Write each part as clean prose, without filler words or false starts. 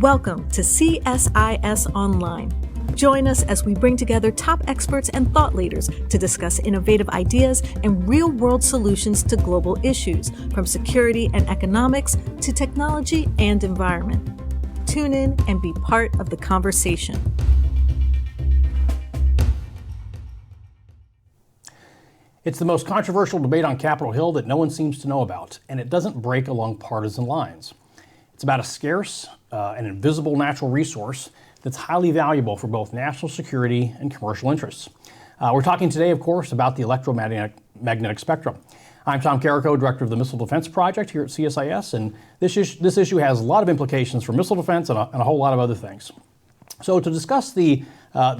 Welcome to CSIS Online. Join us as we bring together top experts and thought leaders to discuss innovative ideas and real-world solutions to global issues, from security and economics to technology and environment. Tune in and be part of the conversation. It's the most controversial debate on Capitol Hill that no one seems to know about, and it doesn't break along partisan lines. It's about a scarce and invisible natural resource that's highly valuable for both national security and commercial interests. We're talking today, of course, about the electromagnetic spectrum. I'm Tom Carrico, Director of the Missile Defense Project here at CSIS, and this issue has a lot of implications for missile defense and a whole lot of other things. So to discuss the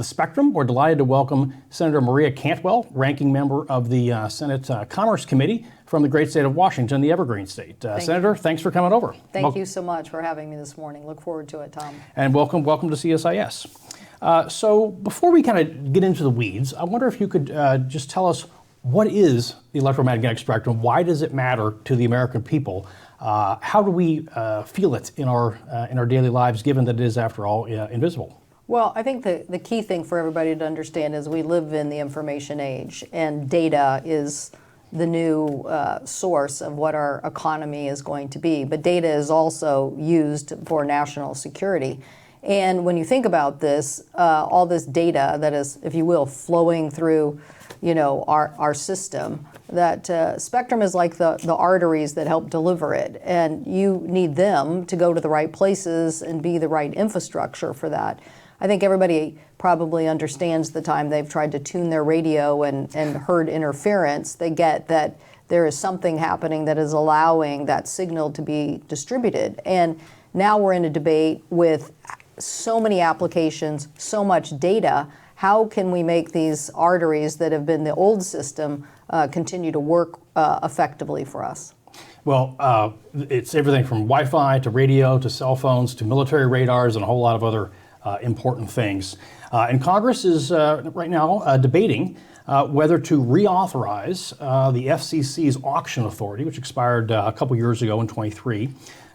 spectrum, we're delighted to welcome Senator Maria Cantwell, ranking member of the Senate Commerce Committee from the great state of Washington, the Evergreen State. Senator, thanks for coming over. Thank you so much for having me this morning. Look forward to it, Tom. And welcome to CSIS. So before we kind of get into the weeds, I wonder if you could just tell us, what is the electromagnetic spectrum? Why does it matter to the American people? How do we feel it in our daily lives, given that it is, after all, invisible? Well, I think the key thing for everybody to understand is we live in the information age, and data is the new source of what our economy is going to be. But data is also used for national security. And when you think about this, all this data that is, if you will, flowing through, our system, that spectrum is like the arteries that help deliver it. And you need them to go to the right places and be the right infrastructure for that. I think everybody probably understands the time they've tried to tune their radio and heard interference. They get that there is something happening that is allowing that signal to be distributed. And now we're in a debate with so many applications, so much data. How can we make these arteries that have been the old system continue to work effectively for us? Well, it's everything from Wi-Fi to radio to cell phones to military radars and a whole lot of other important things. And Congress is right now debating whether to reauthorize the FCC's auction authority, which expired a couple years ago in 23.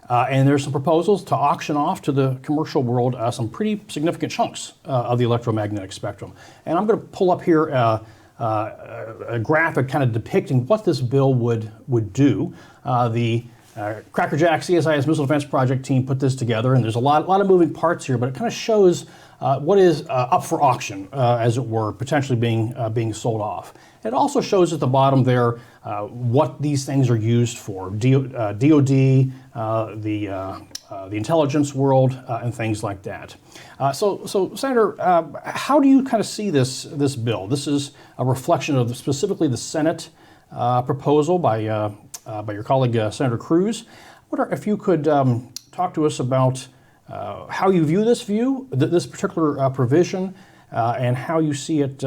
And there's some proposals to auction off to the commercial world some pretty significant chunks of the electromagnetic spectrum. And I'm going to pull up here a graphic kind of depicting what this bill would do. The Crackerjack CSIS Missile Defense Project team put this together, and there's a lot of moving parts here, but it kind of shows what is up for auction, as it were, potentially being sold off. It also shows at the bottom there what these things are used for: DoD, the intelligence world, and things like that. So Senator, how do you kind of see this bill? This is a reflection of specifically the Senate proposal by your colleague Senator Cruz. I wonder if you could talk to us about how you view this particular provision, and how you see it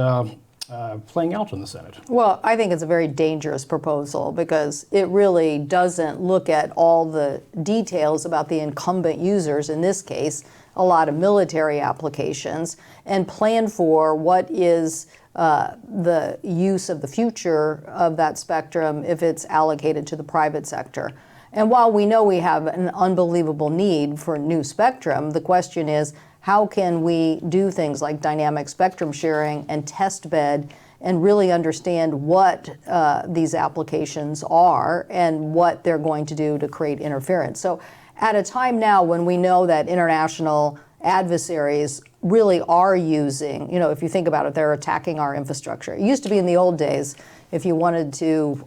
playing out in the Senate. Well, I think it's a very dangerous proposal because it really doesn't look at all the details about the incumbent users, in this case, a lot of military applications, and plan for what is the use of the future of that spectrum if it's allocated to the private sector. And while we know we have an unbelievable need for new spectrum, the question is, how can we do things like dynamic spectrum sharing and test bed and really understand what these applications are and what they're going to do to create interference? So at a time now when we know that international adversaries really are using, if you think about it, they're attacking our infrastructure. It used to be in the old days, if you wanted to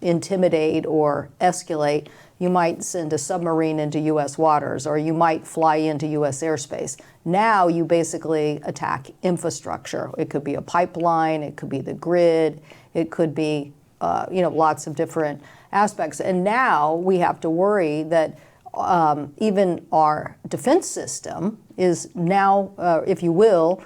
intimidate or escalate, you might send a submarine into U.S. waters, or you might fly into U.S. airspace. Now you basically attack infrastructure. It could be a pipeline, it could be the grid, it could be lots of different aspects. And now we have to worry that even our defense system is now, if you will,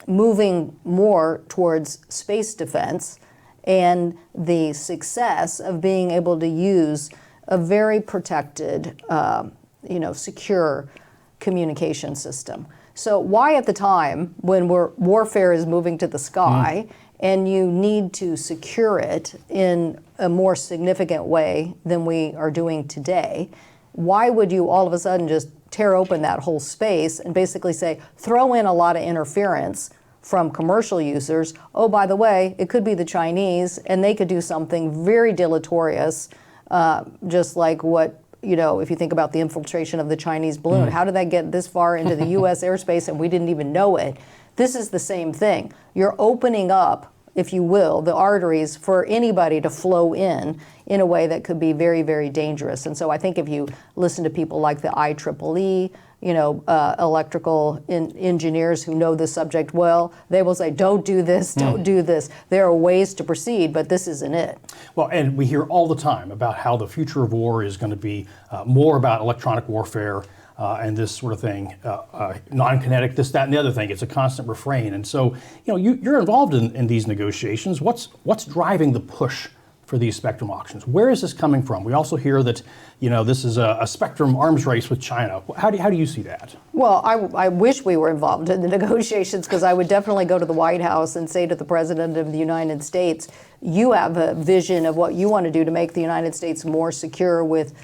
moving more towards space defense and the success of being able to use a very protected, secure communication system. So why at the time when warfare is moving to the sky and you need to secure it in a more significant way than we are doing today, why would you all of a sudden just tear open that whole space and basically say, throw in a lot of interference from commercial users? Oh, by the way, it could be the Chinese, and they could do something very deleterious, just like what, if you think about the infiltration of the Chinese balloon, how did that get this far into the U.S. airspace and we didn't even know it? This is the same thing. You're opening up, if you will, the arteries for anybody to flow in a way that could be very, very dangerous. And so I think if you listen to people like the IEEE, electrical engineers who know the subject well, they will say, don't do this, don't do this. There are ways to proceed, but this isn't it. Well, and we hear all the time about how the future of war is going to be more about electronic warfare and this sort of thing, non-kinetic, this, that, and the other thing. It's a constant refrain. And so, you're involved in these negotiations. What's driving the push for these spectrum auctions? Where is this coming from? We also hear that, this is a spectrum arms race with China. How do you see that? Well, I wish we were involved in the negotiations, because I would definitely go to the White House and say to the President of the United States, you have a vision of what you want to do to make the United States more secure with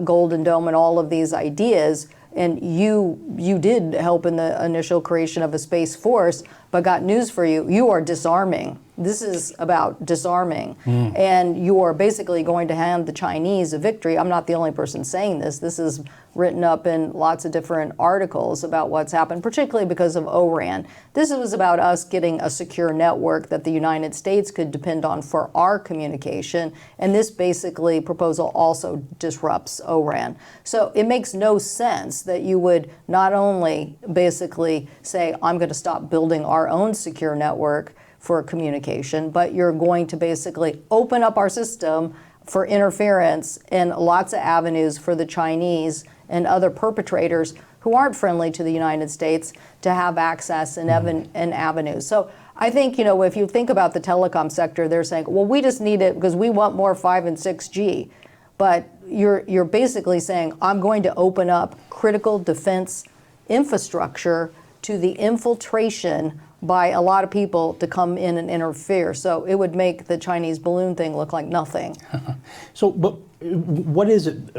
Golden Dome and all of these ideas, and you did help in the initial creation of a space force, but got news for you, you are disarming. This is about disarming, and you are basically going to hand the Chinese a victory. I'm not the only person saying this. This is written up in lots of different articles about what's happened, particularly because of ORAN. This was about us getting a secure network that the United States could depend on for our communication, and this basically proposal also disrupts ORAN. So it makes no sense that you would not only basically say, I'm going to stop building our own secure network for communication, but you're going to basically open up our system for interference and lots of avenues for the Chinese and other perpetrators who aren't friendly to the United States to have access and avenues. So I think, if you think about the telecom sector, they're saying, well, we just need it because we want more 5 and 6G. But you're basically saying, I'm going to open up critical defense infrastructure to the infiltration by a lot of people to come in and interfere. So it would make the Chinese balloon thing look like nothing. So, but what is it,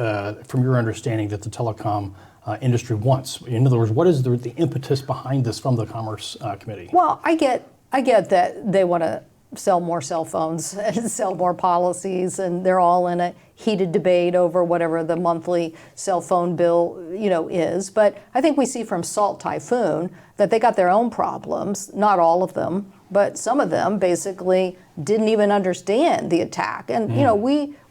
from your understanding, that the telecom industry wants? In other words, what is the impetus behind this from the Commerce Committee? Well, I get that they want to sell more cell phones and sell more policies, and they're all in a heated debate over whatever the monthly cell phone bill, is. But I think we see from Salt Typhoon that they got their own problems, not all of them, but some of them basically didn't even understand the attack. And,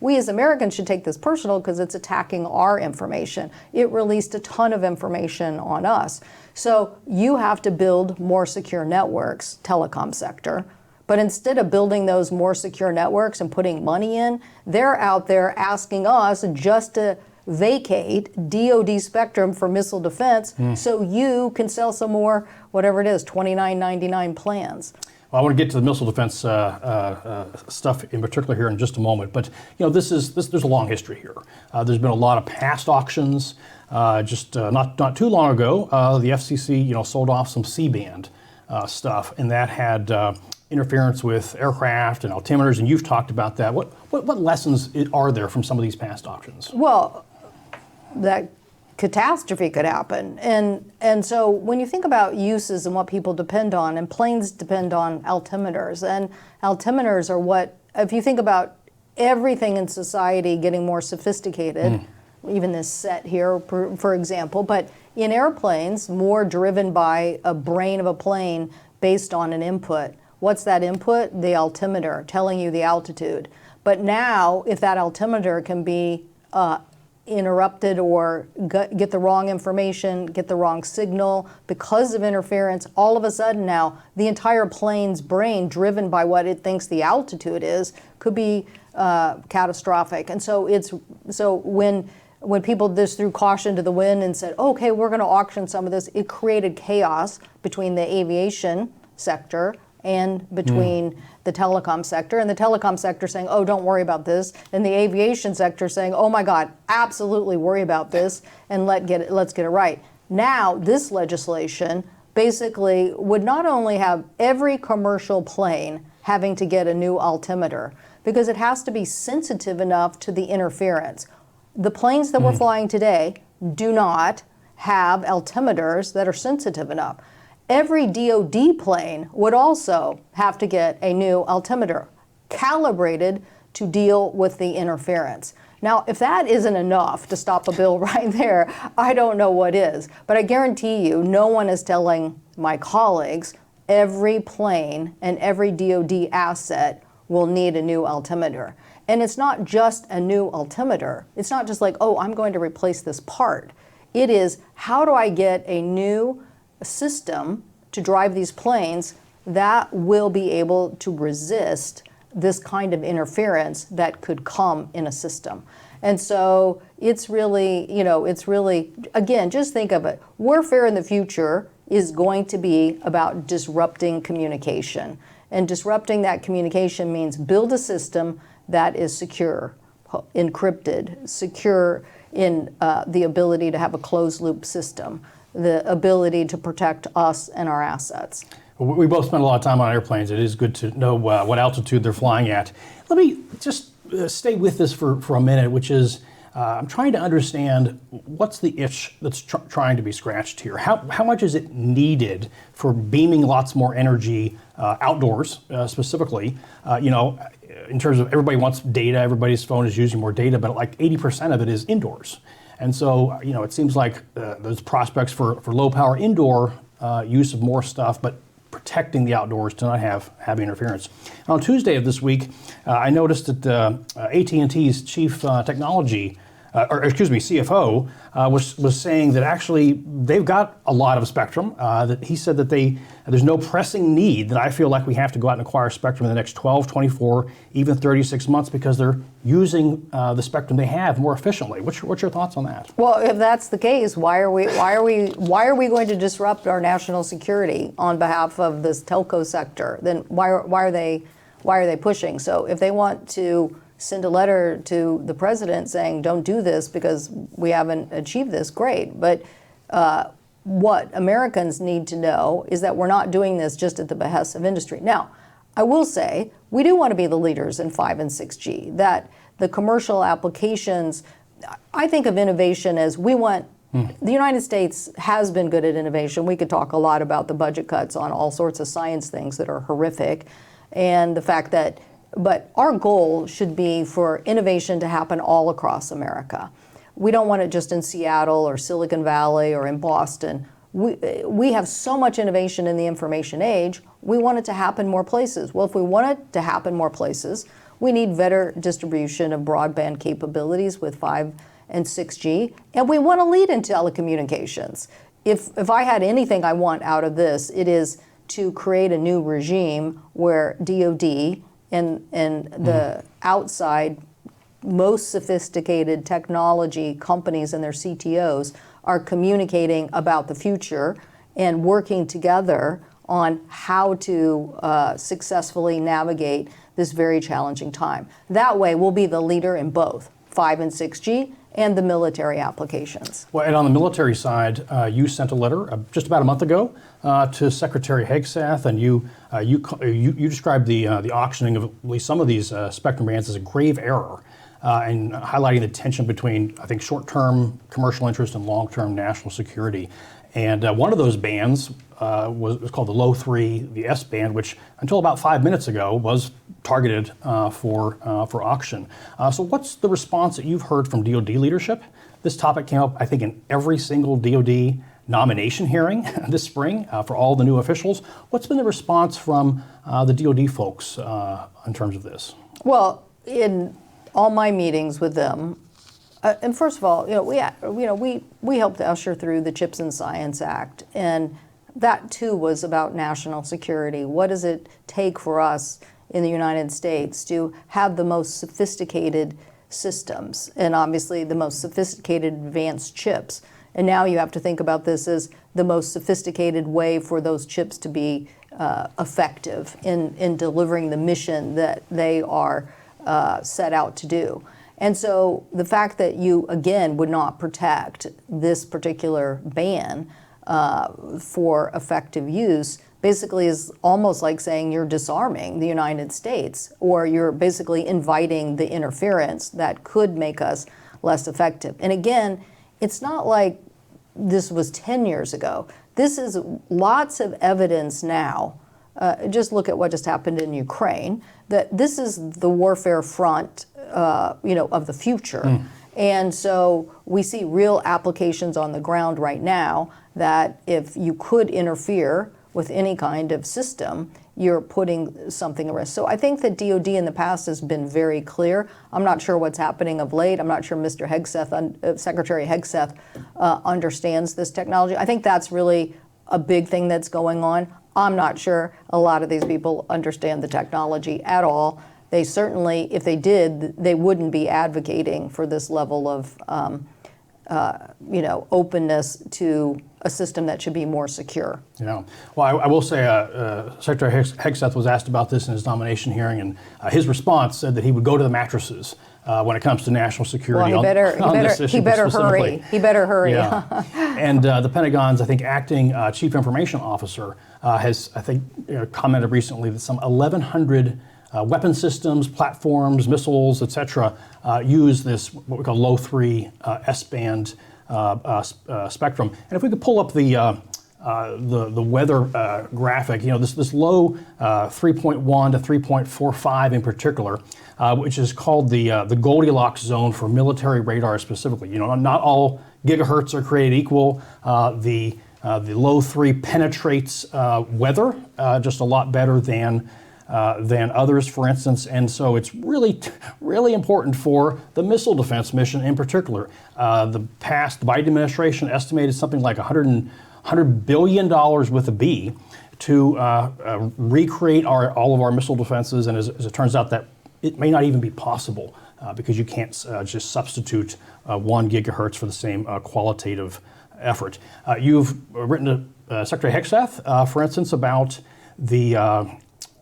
we as Americans should take this personal because it's attacking our information. It released a ton of information on us. So you have to build more secure networks, telecom sector. But instead of building those more secure networks and putting money in, they're out there asking us just to vacate DoD spectrum for missile defense so you can sell some more, whatever it is, $29.99 plans. Well, I want to get to the missile defense stuff in particular here in just a moment, but there's a long history here. There's been a lot of past auctions. Not too long ago, the FCC sold off some C-band stuff, and that had interference with aircraft and altimeters, and you've talked about that. What lessons are there from some of these past auctions? Well, that catastrophe could happen. And so when you think about uses and what people depend on, and planes depend on altimeters, and altimeters are what, if you think about everything in society getting more sophisticated, even this set here, for example, but in airplanes, more driven by a brain of a plane based on an input. What's that input? The altimeter, telling you the altitude. But now, if that altimeter can be interrupted or get the wrong information, get the wrong signal because of interference, all of a sudden now, the entire plane's brain, driven by what it thinks the altitude is, could be catastrophic. And so when people just threw caution to the wind and said, okay, we're going to auction some of this, it created chaos between the aviation sector and between the telecom sector, and the telecom sector saying, oh, don't worry about this, and the aviation sector saying, oh my God, absolutely worry about this, and let's get it right. Now, this legislation basically would not only have every commercial plane having to get a new altimeter, because it has to be sensitive enough to the interference. the planes that we're flying today do not have altimeters that are sensitive enough. Every DoD plane would also have to get a new altimeter calibrated to deal with the interference. Now, if that isn't enough to stop a bill right there, I don't know what is. But I guarantee you, no one is telling my colleagues every plane and every DoD asset will need a new altimeter. And it's not just a new altimeter. It's not just like, oh, I'm going to replace this part. It is, how do I get a new system to drive these planes that will be able to resist this kind of interference that could come in a system. And so it's really, again, just think of it. Warfare in the future is going to be about disrupting communication. And disrupting that communication means build a system that is secure, encrypted, secure in the ability to have a closed loop system, the ability to protect us and our assets. We both spend a lot of time on airplanes. It is good to know what altitude they're flying at. Let me just stay with this for a minute, which is I'm trying to understand what's the itch that's trying to be scratched here. How much is it needed for beaming lots more energy outdoors, specifically? In terms of everybody wants data, everybody's phone is using more data, but like 80% of it is indoors. And so, it seems like there's prospects for low power indoor use of more stuff, but protecting the outdoors to not have interference. And on Tuesday of this week, I noticed that AT&T's chief CFO was saying that actually they've got a lot of spectrum. That he said that there's no pressing need that I feel like we have to go out and acquire spectrum in the next 12, 24, even 36 months because they're using the spectrum they have more efficiently. What's your thoughts on that? Well, if that's the case, why are we going to disrupt our national security on behalf of this telco sector? Then why are they pushing? So if they want to send a letter to the president saying, don't do this because we haven't achieved this, great. But what Americans need to know is that we're not doing this just at the behest of industry. Now, I will say, we do want to be the leaders in 5 and 6G, that the commercial applications, I think of innovation as the United States has been good at innovation. We could talk a lot about the budget cuts on all sorts of science things that are horrific, and the fact that but our goal should be for innovation to happen all across America. We don't want it just in Seattle or Silicon Valley or in Boston. We have so much innovation in the information age, we want it to happen more places. Well, if we want it to happen more places, we need better distribution of broadband capabilities with 5 and 6G, and we want to lead in telecommunications. If I had anything I want out of this, it is to create a new regime where DoD and the outside most sophisticated technology companies and their CTOs are communicating about the future and working together on how to successfully navigate this very challenging time. That way, we'll be the leader in both 5 and 6G and the military applications. Well, and on the military side, you sent a letter just about a month ago to Secretary Hegseth, and you described the auctioning of at least some of these spectrum bands as a grave error, and highlighting the tension between, I think, short-term commercial interest and long-term national security. And one of those bands was called the Low 3, the S band, which until about 5 minutes ago was targeted for auction. So what's the response that you've heard from DoD leadership? This topic came up, I think, in every single DoD nomination hearing this spring for all the new officials. What's been the response from the DoD folks in terms of this? Well, in all my meetings with them, and first of all, we helped usher through the CHIPS and Science Act, and that too was about national security. What does it take for us in the United States to have the most sophisticated systems, and obviously the most sophisticated advanced chips? And now you have to think about this as the most sophisticated way for those chips to be effective in delivering the mission that they are set out to do. And so the fact that you, again, would not protect this particular ban for effective use basically is almost like saying you're disarming the United States, or you're basically inviting the interference that could make us less effective. And again, it's not like this was 10 years ago. This is lots of evidence now. Just look at what just happened in Ukraine, that this is the warfare front, of the future. And so we see real applications on the ground right now that if you could interfere with any kind of system, you're putting something at risk. So I think that DoD in the past has been very clear. I'm not sure what's happening of late. I'm not sure Mr. Hegseth, Secretary Hegseth, understands this technology. I think that's really a big thing that's going on. I'm not sure a lot of these people understand the technology at all. They certainly, if they did, they wouldn't be advocating for this level of, openness to a system that should be more secure. Yeah. Well, I will say Secretary Hegseth was asked about this in his nomination hearing, and his response said that he would go to the mattresses when it comes to national security. Well, he better hurry. He better hurry. Yeah. And the Pentagon's, I think, acting chief information officer has, I think, commented recently that some 1,100 weapon systems, platforms, missiles, etc., use this what we call low 3 S-band spectrum. And if we could pull up the weather graphic, this low 3.1 to 3.45 in particular, which is called the Goldilocks zone for military radar specifically. Not all gigahertz are created equal. The low 3 penetrates weather just a lot better than others, for instance, and so it's really important for the missile defense mission in particular. The Biden administration estimated something like $100 billion with a B to recreate all of our missile defenses, and as it turns out, that it may not even be possible because you can't just substitute 1 gigahertz for the same qualitative effort. You've written to Secretary Hegseth, for instance, about the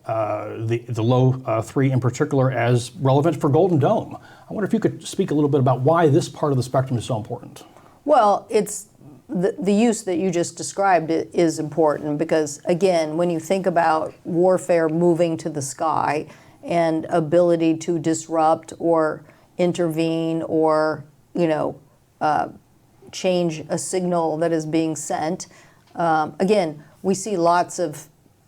low 3 in particular as relevant for Golden Dome. I wonder if you could speak a little bit about why this part of the spectrum is so important. Well, it's the use that you just described is important because, again, when you think about warfare moving to the sky and ability to disrupt or intervene or, change a signal that is being sent, again, we see lots of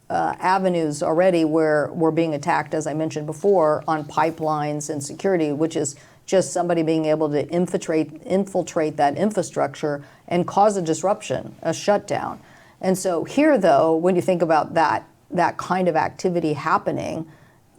avenues already where we're being attacked, as I mentioned before, on pipelines and security, which is just somebody being able to infiltrate that infrastructure and cause a disruption, a shutdown. And so here, though, when you think about that kind of activity happening,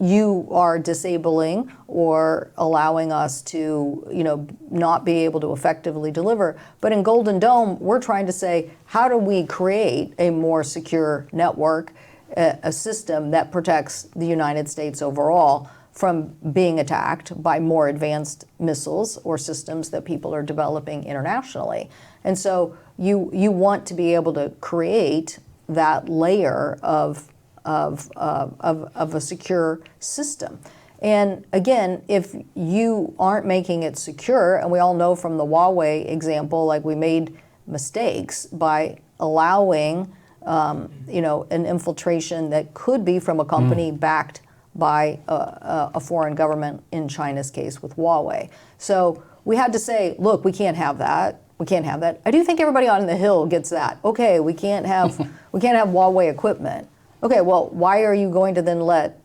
you are disabling or allowing us to, not be able to effectively deliver. But in Golden Dome, we're trying to say, how do we create a more secure network, a system that protects the United States overall from being attacked by more advanced missiles or systems that people are developing internationally. And so you want to be able to create that layer of a secure system. And again, if you aren't making it secure, and we all know from the Huawei example, like we made mistakes by allowing an infiltration that could be from a company backed by a foreign government, in China's case with Huawei. So we had to say, look, we can't have that. We can't have that. I do think everybody on the Hill gets that. Okay, we can't have Huawei equipment. Okay, well, why are you going to then let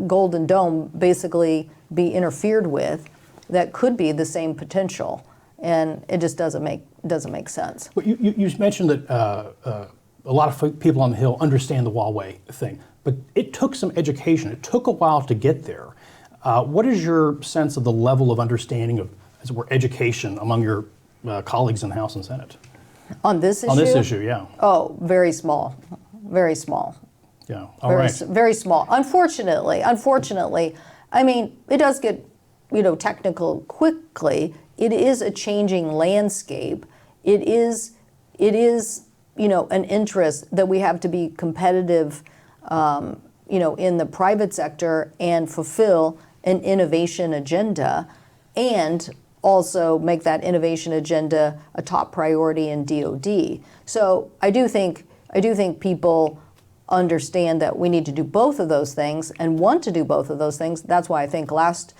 Golden Dome basically be interfered with that could be the same potential? And it just doesn't make sense. Well, you mentioned that a lot of people on the Hill understand the Huawei thing, but it took some education. It took a while to get there. What is your sense of the level of understanding of, as it were, education among your colleagues in the House and Senate? On this issue? On this issue, yeah. Oh, very small. Very small. Yeah, all right. Very small. Unfortunately, I mean, it does get, technical quickly. It is a changing landscape. It is, an interest that we have to be competitive, in the private sector and fulfill an innovation agenda, and also make that innovation agenda a top priority in DoD. So I do think people understand that we need to do both of those things and want to do both of those things. That's why I think last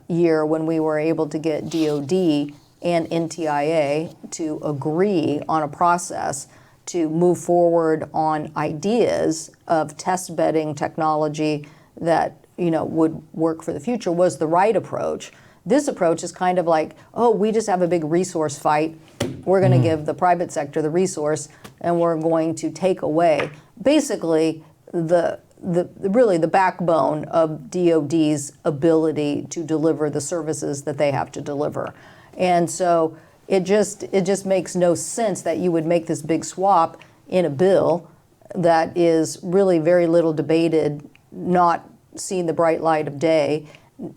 year when we were able to get DoD and NTIA to agree on a process to move forward on ideas of test bedding technology that would work for the future was the right approach. This approach is kind of like, oh, we just have a big resource fight. We're going to give the private sector the resource, and we're going to take away basically really the backbone of DoD's ability to deliver the services that they have to deliver. And so it just makes no sense that you would make this big swap in a bill that is really very little debated, not seen the bright light of day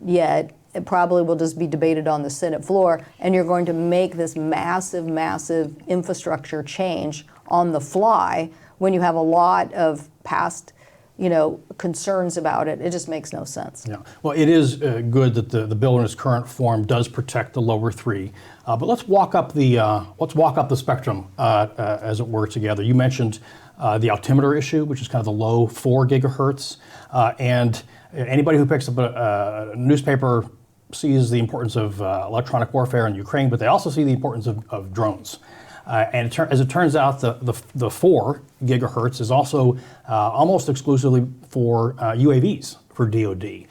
yet. It probably will just be debated on the Senate floor, and you're going to make this massive, massive infrastructure change on the fly when you have a lot of past concerns about it. It just makes no sense. Yeah. Well, it is good that the bill in its current form does protect the lower three. But let's walk up the spectrum, as it were, together. You mentioned the altimeter issue, which is kind of the low 4 gigahertz, and anybody who picks up a newspaper sees the importance of electronic warfare in Ukraine, but they also see the importance of drones. And as it turns out, the 4 gigahertz is also almost exclusively for UAVs for DoD.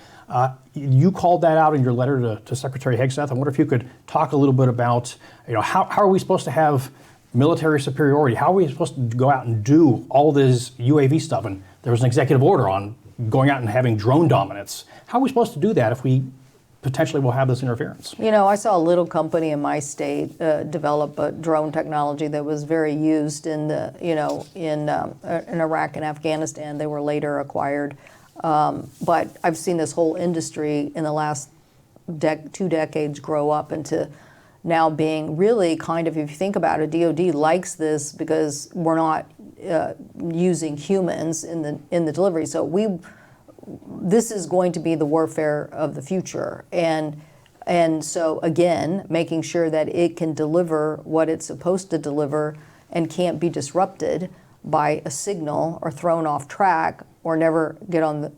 You called that out in your letter to Secretary Hegseth. I wonder if you could talk a little bit about, how are we supposed to have military superiority? How are we supposed to go out and do all this UAV stuff? And there was an executive order on going out and having drone dominance. How are we supposed to do that if we potentially will have this interference? I saw a little company in my state develop a drone technology that was very used in Iraq and Afghanistan. They were later acquired. But I've seen this whole industry in the last 2 decades grow up into now being really kind of, if you think about it, DoD likes this because we're not using humans in the delivery. So this is going to be the warfare of the future. And so again, making sure that it can deliver what it's supposed to deliver and can't be disrupted by a signal or thrown off track or never get on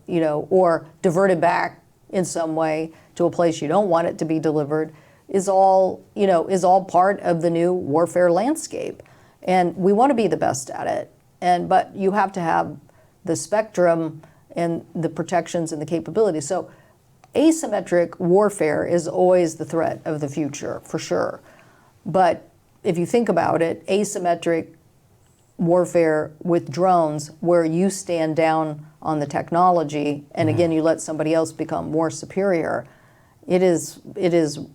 or diverted back in some way to a place you don't want it to be delivered is all part of the new warfare landscape. And we want to be the best at it. But you have to have the spectrum and the protections and the capabilities. So asymmetric warfare is always the threat of the future, for sure. But if you think about it, asymmetric warfare with drones, where you stand down on the technology, and again, you let somebody else become more superior, it is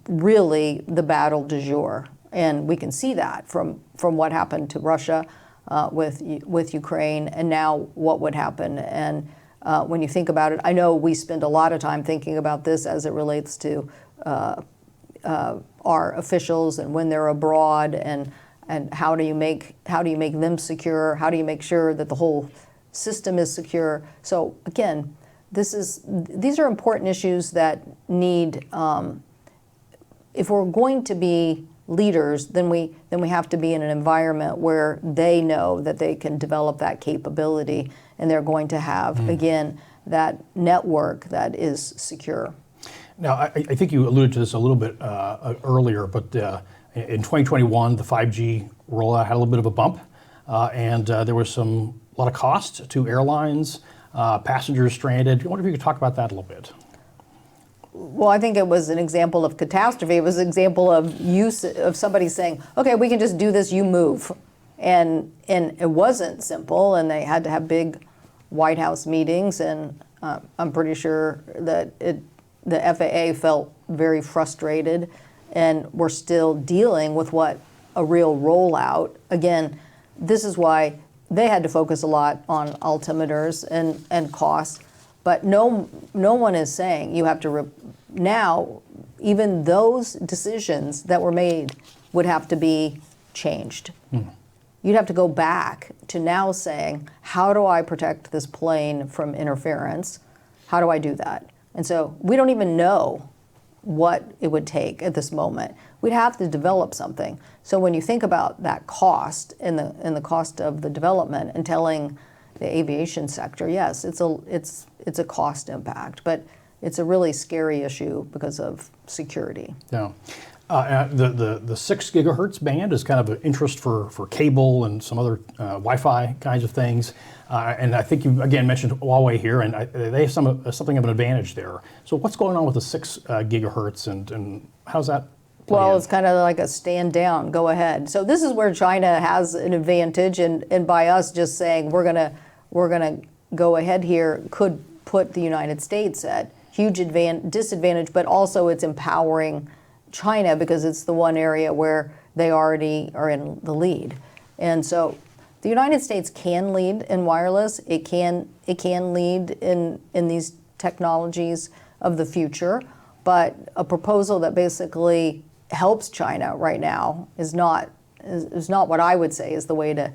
really the battle du jour. And we can see that from what happened to Russia with Ukraine, and now what would happen. And when you think about it, I know we spend a lot of time thinking about this as it relates to our officials and when they're abroad, and how do you make them secure? How do you make sure that the whole system is secure? So again, these are important issues that need. If we're going to be leaders, then we have to be in an environment where they know that they can develop that capability, and they're going to have, again, that network that is secure. Now, I think you alluded to this a little bit earlier, but in 2021, the 5G rollout had a little bit of a bump, and there was a lot of cost to airlines, passengers stranded. I wonder if you could talk about that a little bit. Well, I think it was an example of catastrophe. It was an example of use of somebody saying, okay, we can just do this, you move. And it wasn't simple, and they had to have big White House meetings, and I'm pretty sure that the FAA felt very frustrated, and we're still dealing with what a real rollout. Again, this is why they had to focus a lot on altimeters and costs, but no one is saying you have to now, even those decisions that were made would have to be changed. You'd have to go back to now saying, how do I protect this plane from interference? How do I do that? And so we don't even know what it would take at this moment. We'd have to develop something. So when you think about that cost and the cost of the development, and telling the aviation sector, yes, it's a cost impact, but it's a really scary issue because of security. Yeah. The 6 gigahertz band is kind of an interest for cable and some other Wi-Fi kinds of things. And I think you, again, mentioned Huawei here, and they have something of an advantage there. So what's going on with the 6 gigahertz, and how's that play Well, in? it's kind of like a stand down, go ahead. So this is where China has an advantage, and by us just saying we're gonna go ahead here could put the United States at huge disadvantage, but also it's empowering China because it's the one area where they already are in the lead. And so the United States can lead in wireless. It can lead in these technologies of the future, but a proposal that basically helps China right now is not what I would say is the way to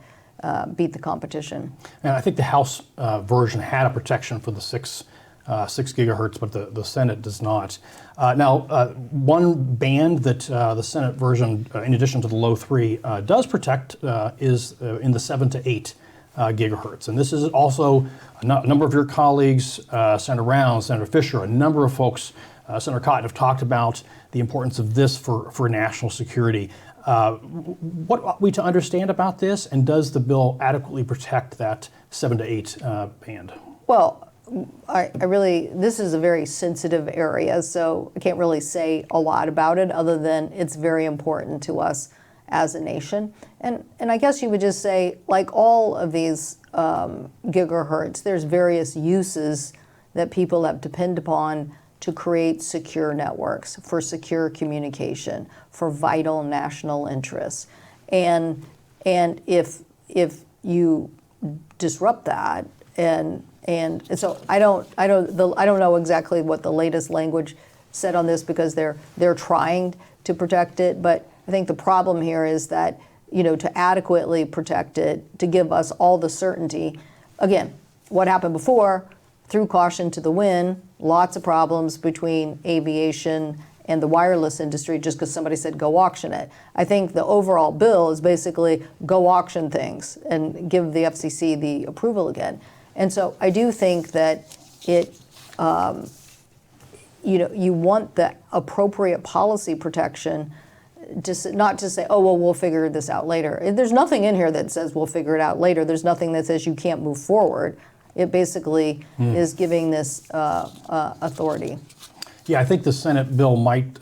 beat the competition. And I think the House version had a protection for the 6 gigahertz, but the Senate does not. Now, one band that the Senate version, in addition to the low 3, does protect is in the 7 to 8 gigahertz. And this is also a number of your colleagues, Senator Rounds, Senator Fisher, a number of folks, Senator Cotton, have talked about the importance of this for national security. What ought we to understand about this, and does the bill adequately protect that 7 to 8 band? Well, I really, this is a very sensitive area, so I can't really say a lot about it other than it's very important to us as a nation. And I guess you would just say, like all of these gigahertz, there's various uses that people have depend upon to create secure networks, for secure communication, for vital national interests. And if you disrupt that, and so I don't know exactly what the latest language said on this because they're trying to protect it, but I think the problem here is that, to adequately protect it, to give us all the certainty. Again, what happened before, threw caution to the wind, lots of problems between aviation and the wireless industry just because somebody said go auction it. I think the overall bill is basically go auction things and give the FCC the approval again. And so I do think that it, you want the appropriate policy protection, not to say, oh, well, we'll figure this out later. There's nothing in here that says we'll figure it out later. There's nothing that says you can't move forward. It basically is giving this authority. Yeah, I think the Senate bill might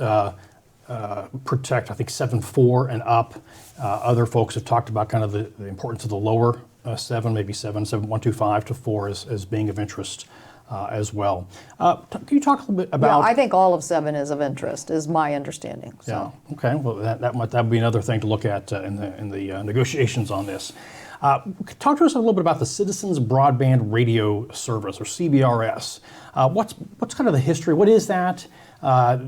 protect, I think, 7.4 and up. Other folks have talked about kind of the importance of the lower 7, maybe 7.125 to 4 as being of interest as well. Can you talk a little bit about? Yeah, I think all of 7 is of interest, is my understanding. So. Yeah. Okay. Well, that would be another thing to look at in the negotiations on this. Talk to us a little bit about the Citizens Broadband Radio Service, or CBRS. What's kind of the history? What is that?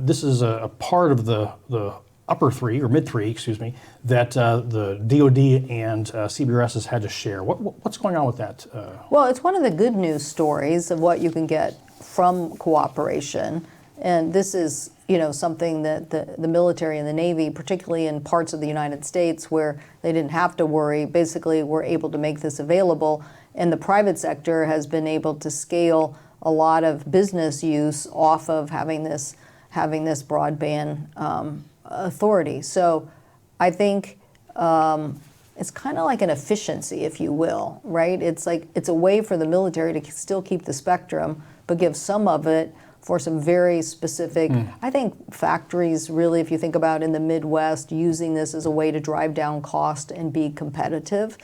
This is a part of the upper 3, or mid 3, excuse me, that the DoD and CBRS has had to share. What's going on with that? Well, it's one of the good news stories of what you can get from cooperation. And this is, something that the military and the Navy, particularly in parts of the United States where they didn't have to worry, basically were able to make this available. And the private sector has been able to scale a lot of business use off of having this broadband authority. So I think it's kind of like an efficiency, if you will, right? It's a way for the military to still keep the spectrum, but give some of it for some very specific, I think factories really, if you think about in the Midwest, using this as a way to drive down cost and be competitive,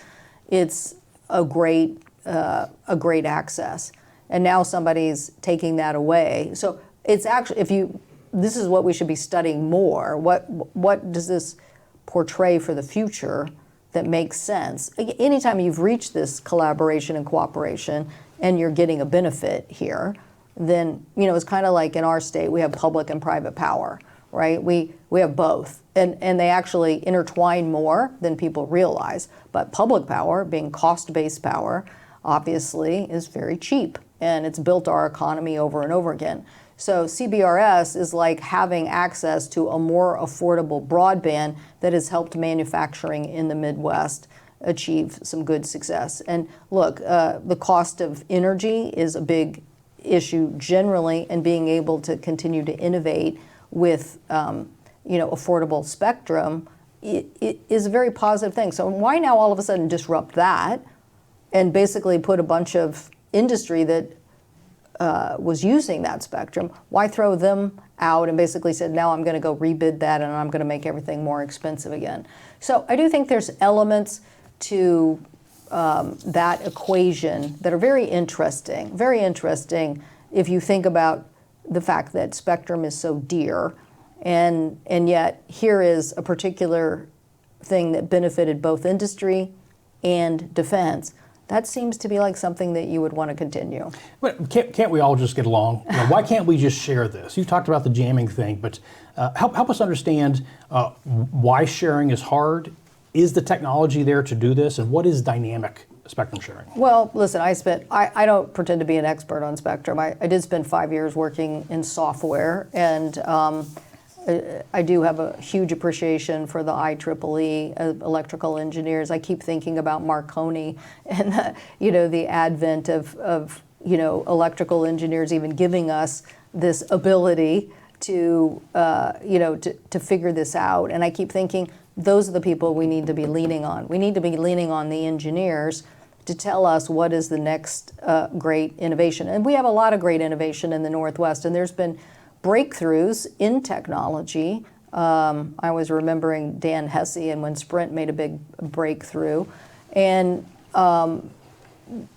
it's a great access. And now somebody's taking that away. So it's actually, this is what we should be studying more. What does this portray for the future that makes sense? Anytime you've reached this collaboration and cooperation and you're getting a benefit here, then, it's kind of like in our state, we have public and private power, right? We have both. And they actually intertwine more than people realize. But public power, being cost-based power, obviously is very cheap. And it's built our economy over and over again. So CBRS is like having access to a more affordable broadband that has helped manufacturing in the Midwest achieve some good success. And look, the cost of energy is a big issue generally and being able to continue to innovate with affordable spectrum it is a very positive thing. So why now all of a sudden disrupt that and basically put a bunch of industry that was using that spectrum, why throw them out and basically said, now I'm going to go rebid that and I'm going to make everything more expensive again. So I do think there's elements to that equation that are very interesting if you think about the fact that spectrum is so dear, and yet here is a particular thing that benefited both industry and defense. That seems to be like something that you would want to continue. But can't we all just get along? Why can't we just share this? You talked about the jamming thing, but help us understand why sharing is hard. Is the technology there to do this, and what is dynamic spectrum sharing? Well, listen, I don't pretend to be an expert on spectrum. I did spend 5 years working in software, and I do have a huge appreciation for the IEEE electrical engineers. I keep thinking about Marconi and the advent of electrical engineers even giving us this ability to figure this out. And I keep thinking those are the people we need to be leaning on. We need to be leaning on the engineers to tell us what is the next great innovation. And we have a lot of great innovation in the Northwest, and there's been breakthroughs in technology. I was remembering Dan Hesse and when Sprint made a big breakthrough. And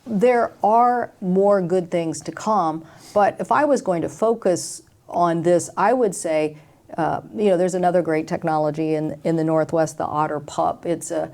there are more good things to come. But if I was going to focus on this, I would say, there's another great technology in the Northwest, the Otter Pup. It's a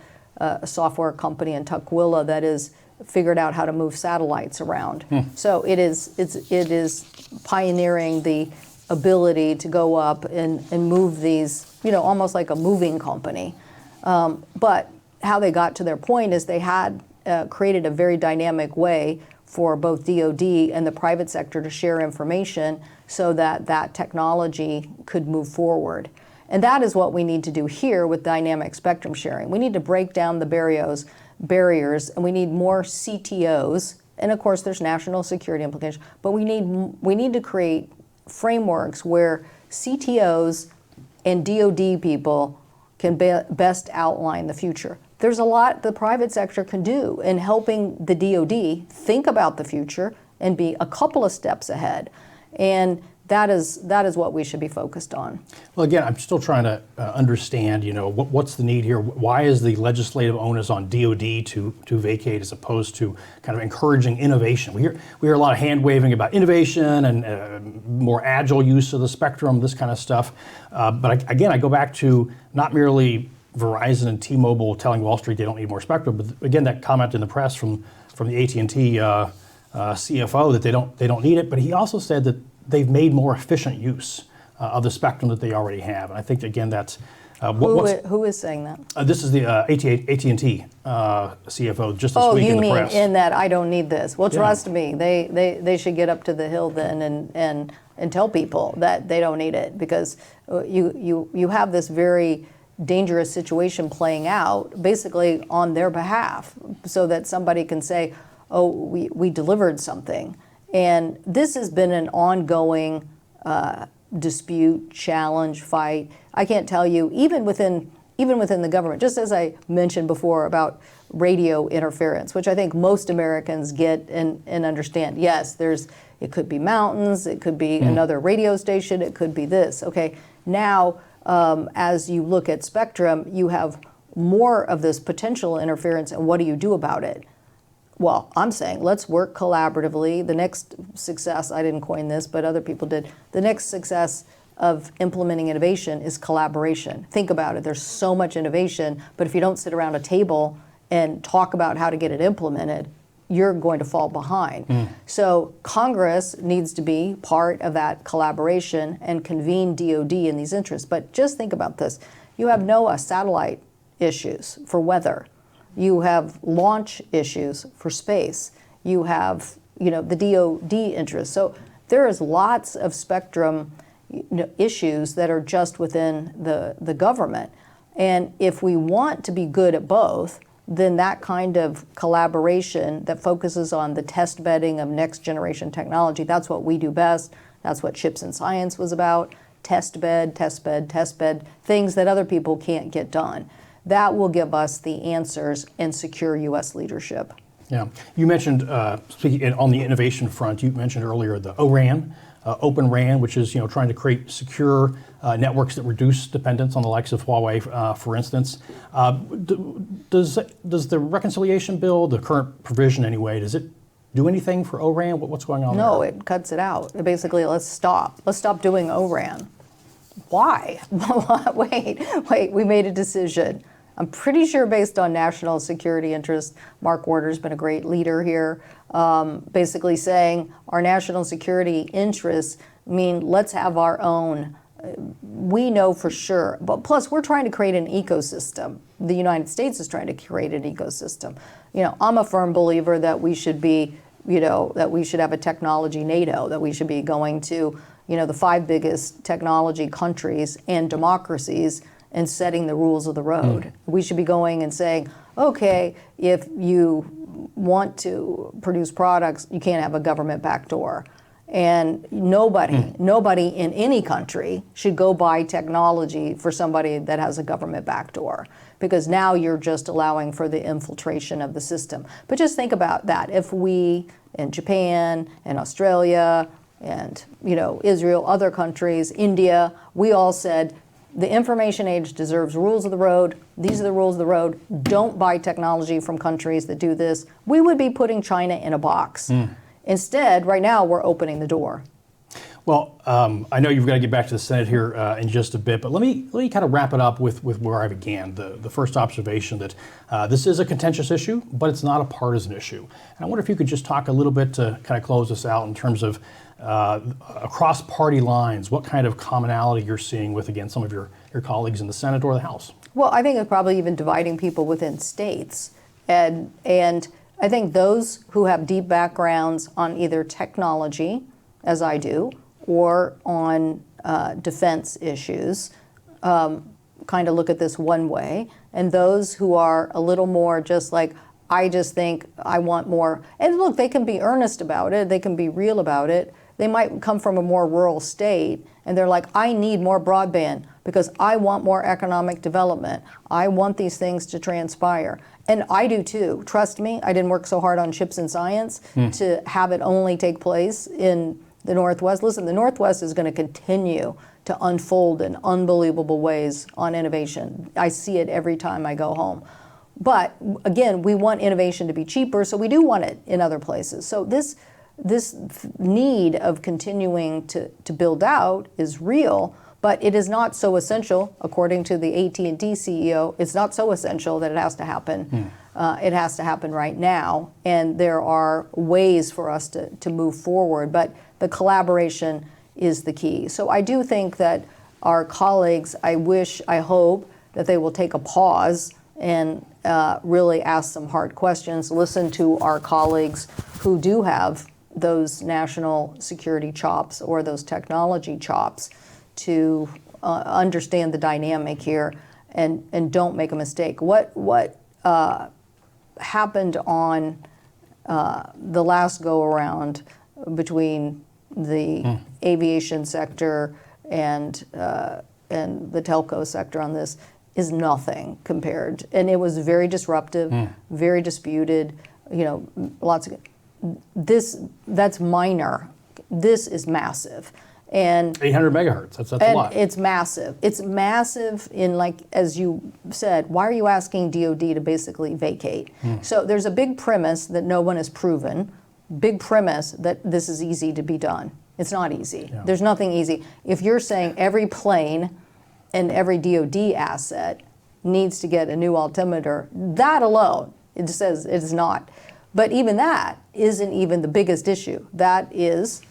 software company in Tukwila that has figured out how to move satellites around. So it is pioneering the ability to go up and move these, almost like a moving company. But how they got to their point is they had created a very dynamic way for both DoD and the private sector to share information so that that technology could move forward. And that is what we need to do here with dynamic spectrum sharing. We need to break down the barriers, and we need more CTOs. And of course, there's national security implications. But we need to create frameworks where CTOs and DoD people can best outline the future. There's a lot the private sector can do in helping the DoD think about the future and be a couple of steps ahead. And that is what we should be focused on. Well, again, I'm still trying to understand, what's the need here? Why is the legislative onus on DoD to vacate as opposed to kind of encouraging innovation? We hear a lot of hand waving about innovation and more agile use of the spectrum, this kind of stuff. But I go back to not merely Verizon and T-Mobile telling Wall Street they don't need more spectrum, but again, that comment in the press from the AT&T CFO that they don't need it. But he also said that they've made more efficient use of the spectrum that they already have. And I think, again, that's... who is saying that? This is the AT&T CFO just this week in the press. Oh, you mean in that I don't need this? Well, trust me, they should get up to the hill then and tell people that they don't need it, because you have this very dangerous situation playing out basically on their behalf so that somebody can say, oh, we delivered something. And this has been an ongoing dispute, challenge, fight. I can't tell you, even within the government, just as I mentioned before about radio interference, which I think most Americans get and understand. Yes, it could be mountains, it could be another radio station, it could be this. Okay, now as you look at spectrum, you have more of this potential interference, and what do you do about it? Well, I'm saying let's work collaboratively. The next success, I didn't coin this, but other people did. The next success of implementing innovation is collaboration. Think about it. There's so much innovation, but if you don't sit around a table and talk about how to get it implemented, you're going to fall behind. So Congress needs to be part of that collaboration and convene DoD in these interests. But just think about this. You have NOAA satellite issues for weather. You have launch issues for space. You have, the DoD interest. So there is lots of spectrum issues that are just within the government. And if we want to be good at both, then that kind of collaboration that focuses on the test bedding of next generation technology, that's what we do best. That's what Chips and Science was about. Test bed, test bed, test bed, things that other people can't get done. That will give us the answers and secure U.S. leadership. Yeah, you mentioned, speaking on the innovation front, you mentioned earlier the ORAN, OpenRAN, which is trying to create secure networks that reduce dependence on the likes of Huawei, for instance. Does the reconciliation bill, the current provision anyway, does it do anything for ORAN? What's going on there? No, it cuts it out. Basically, let's stop doing ORAN. Why? Wait, we made a decision. I'm pretty sure based on national security interest, Mark Warder's been a great leader here, basically saying our national security interests mean let's have our own. We know for sure, but plus we're trying to create an ecosystem. The United States is trying to create an ecosystem. I'm a firm believer that we should be, that we should have a technology NATO, that we should be going to, the 5 biggest technology countries and democracies and setting the rules of the road. We should be going and saying, okay, if you want to produce products, you can't have a government backdoor. And nobody in any country should go buy technology for somebody that has a government backdoor, because now you're just allowing for the infiltration of the system. But just think about that. If we, in Japan and Australia and Israel, other countries, India, we all said, the information age deserves rules of the road. These are the rules of the road. Don't buy technology from countries that do this. We would be putting China in a box. Instead, right now, we're opening the door. Well, I know you've got to get back to the Senate here in just a bit, but let me kind of wrap it up with where I began, the first observation that this is a contentious issue, but it's not a partisan issue. And I wonder if you could just talk a little bit to kind of close this out in terms of across party lines, what kind of commonality you're seeing with, again, some of your colleagues in the Senate or the House? Well, I think it's probably even dividing people within states. And I think those who have deep backgrounds on either technology, as I do, or on defense issues, kind of look at this one way. And those who are a little more just like, I just think I want more. And look, they can be earnest about it. They can be real about it. They might come from a more rural state and they're like, I need more broadband because I want more economic development. I want these things to transpire. And I do too. Trust me, I didn't work so hard on Chips and Science to have it only take place in the Northwest. Listen, the Northwest is going to continue to unfold in unbelievable ways on innovation. I see it every time I go home. But again, we want innovation to be cheaper, so we do want it in other places. So this need of continuing to build out is real, but it is not so essential, according to the AT&T CEO, it's not so essential that it has to happen. It has to happen right now, and there are ways for us to move forward, but the collaboration is the key. So I do think that our colleagues, I hope that they will take a pause and really ask some hard questions, listen to our colleagues who do have those national security chops or those technology chops to understand the dynamic here and don't make a mistake. What happened on the last go around between the aviation sector and the telco sector on this is nothing compared, and it was very disruptive, very disputed. Lots of that's minor. This is massive. And 800 megahertz, that's a lot. It's massive. It's massive in, like, as you said, why are you asking DOD to basically vacate? So there's a big premise that no one has proven, big premise that this is easy to be done. It's not easy. Yeah. There's nothing easy. If you're saying every plane and every DOD asset needs to get a new altimeter, that alone, it says it is not. But even that isn't even the biggest issue. That is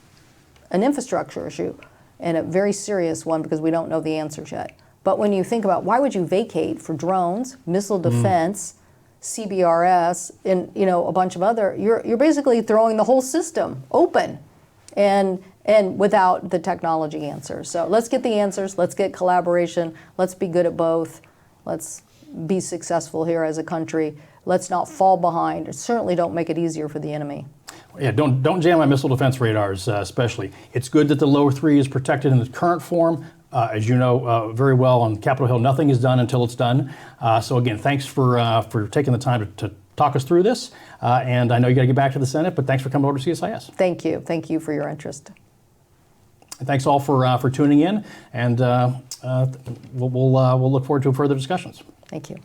an infrastructure issue, and a very serious one because we don't know the answers yet. But when you think about why would you vacate for drones, missile defense, CBRS, and a bunch of other, you're basically throwing the whole system open, and without the technology answers. So let's get the answers. Let's get collaboration. Let's be good at both. Let's be successful here as a country. Let's not fall behind. Certainly don't make it easier for the enemy. Yeah, don't jam my missile defense radars, especially. It's good that the lower 3 is protected in the current form. As you know very well, on Capitol Hill, nothing is done until it's done. So again, thanks for taking the time to talk us through this. And I know you got to get back to the Senate, but thanks for coming over to CSIS. Thank you. Thank you for your interest. Thanks all for tuning in, and we'll look forward to further discussions. Thank you.